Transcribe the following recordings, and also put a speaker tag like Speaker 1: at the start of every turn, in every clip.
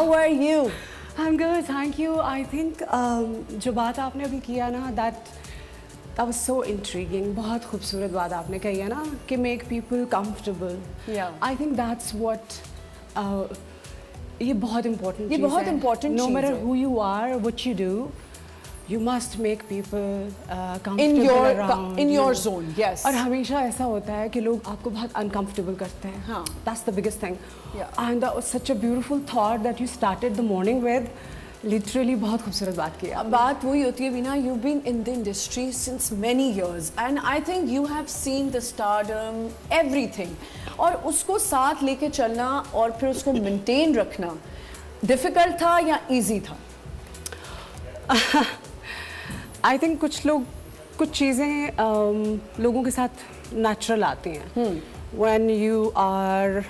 Speaker 1: How are you?
Speaker 2: I'm good, thank you. I think जो बात आपने अभी किया ना, that was so intriguing. बहुत खूबसूरत बात आपने कही है ना कि make people comfortable.
Speaker 1: Yeah.
Speaker 2: I think that's what ये बहुत important
Speaker 1: ये
Speaker 2: चीज़
Speaker 1: बहुत
Speaker 2: है.
Speaker 1: important
Speaker 2: No
Speaker 1: चीज़
Speaker 2: matter
Speaker 1: है.
Speaker 2: who you are, what you do, you must make people comfortable around
Speaker 1: in your
Speaker 2: you.
Speaker 1: zone. Yes.
Speaker 2: और हमेशा ऐसा होता है कि लोग आपको बहुत uncomfortable करते हैं.
Speaker 1: हाँ.
Speaker 2: That's the biggest thing.
Speaker 1: Yeah.
Speaker 2: And that was such a beautiful thought that you started the morning with. Literally बहुत खूबसूरत बात की.
Speaker 1: अब बात वही होती है Veena, you've been in the industry since many years and I think you have seen the stardom, everything. और उसको साथ लेके चलना और फिर उसको maintain रखना difficult था या easy था?
Speaker 2: I think कुछ चीज़ें लोगों के साथ natural आती हैं. When you are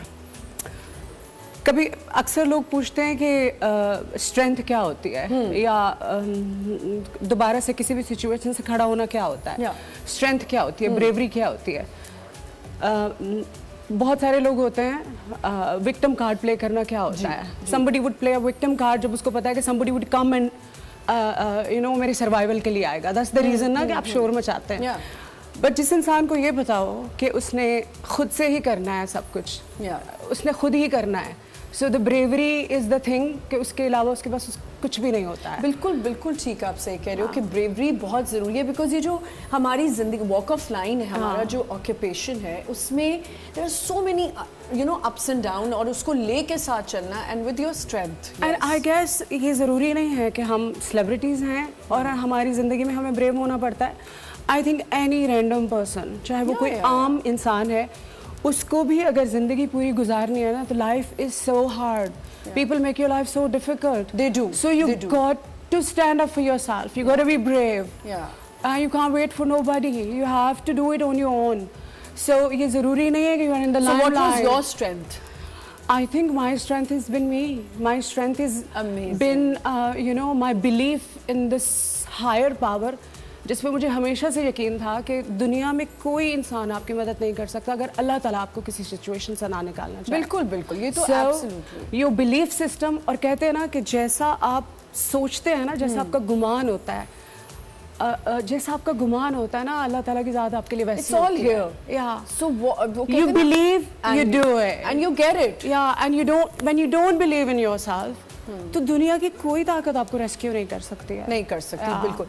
Speaker 2: कभी अक्सर लोग पूछते हैं कि स्ट्रेंथ क्या होती है या दोबारा से किसी भी सिचुएशन से खड़ा होना क्या होता है, स्ट्रेंथ क्या होती है, ब्रेवरी क्या होती है. बहुत सारे लोग होते हैं विक्टिम कार्ड प्ले करना क्या होता है. somebody would play a victim card जब उसको पता है कि somebody would come and मेरी सर्वाइवल के लिए आएगा. that's the reason ना कि आप शोर मचाते हैं. बट जिस इंसान को ये बताओ कि उसने खुद से ही करना है सब कुछ, उसने खुद ही करना है, so the bravery is the thing कि उसके अलावा उसके पास कुछ भी नहीं होता है.
Speaker 1: बिल्कुल बिल्कुल ठीक आप सही कह रहे हो कि ब्रेवरी बहुत ज़रूरी है. बिकॉज ये जो हमारी ज़िंदगी वॉक ऑफ लाइन है, हमारा जो ऑक्यूपेशन है, उसमें there are so many ups and down और उसको लेके साथ चलना and with your strength.
Speaker 2: And I guess ये ज़रूरी नहीं है कि हम सेलिब्रिटीज़ हैं और हमारी ज़िंदगी में हमें ब्रेव होना पड़ता है. I think any random person, चाहे वो कोई आम इंसान है, उसको भी अगर ज़िंदगी पूरी गुजारनी है ना, तो life is so hard. People make your life so difficult.
Speaker 1: They do.
Speaker 2: So you got to stand up for yourself. You got to be brave. You can't wait for nobody. You have to do it on your own. So ये ज़रूरी नहीं है कि you are in the limelight.
Speaker 1: So what was your strength?
Speaker 2: I think my strength has been me. My strength has been my belief in this higher power, जिस पे मुझे हमेशा से यकीन था कि दुनिया में कोई इंसान आपकी मदद नहीं कर सकता अगर अल्लाह ताला आपको किसी सिचुएशन से ना निकालना चाहे.
Speaker 1: बिल्कुल बिल्कुल, ये तो एब्सोल्युटली.
Speaker 2: योर बिलीफ सिस्टम, और कहते हैं ना कि जैसा आप सोचते हैं ना, जैसा आपका गुमान होता है, जैसा आपका गुमान होता है ना, अल्लाह ताला की ज़ात आपके लिए वैसी
Speaker 1: It's all here.
Speaker 2: Yeah.
Speaker 1: So
Speaker 2: you believe, you do it.
Speaker 1: And you get it.
Speaker 2: Yeah, and when you don't believe in yourself, तो दुनिया की कोई ताकत आपको रेस्क्यू नहीं कर सकती है.
Speaker 1: नहीं कर सकती, बिल्कुल.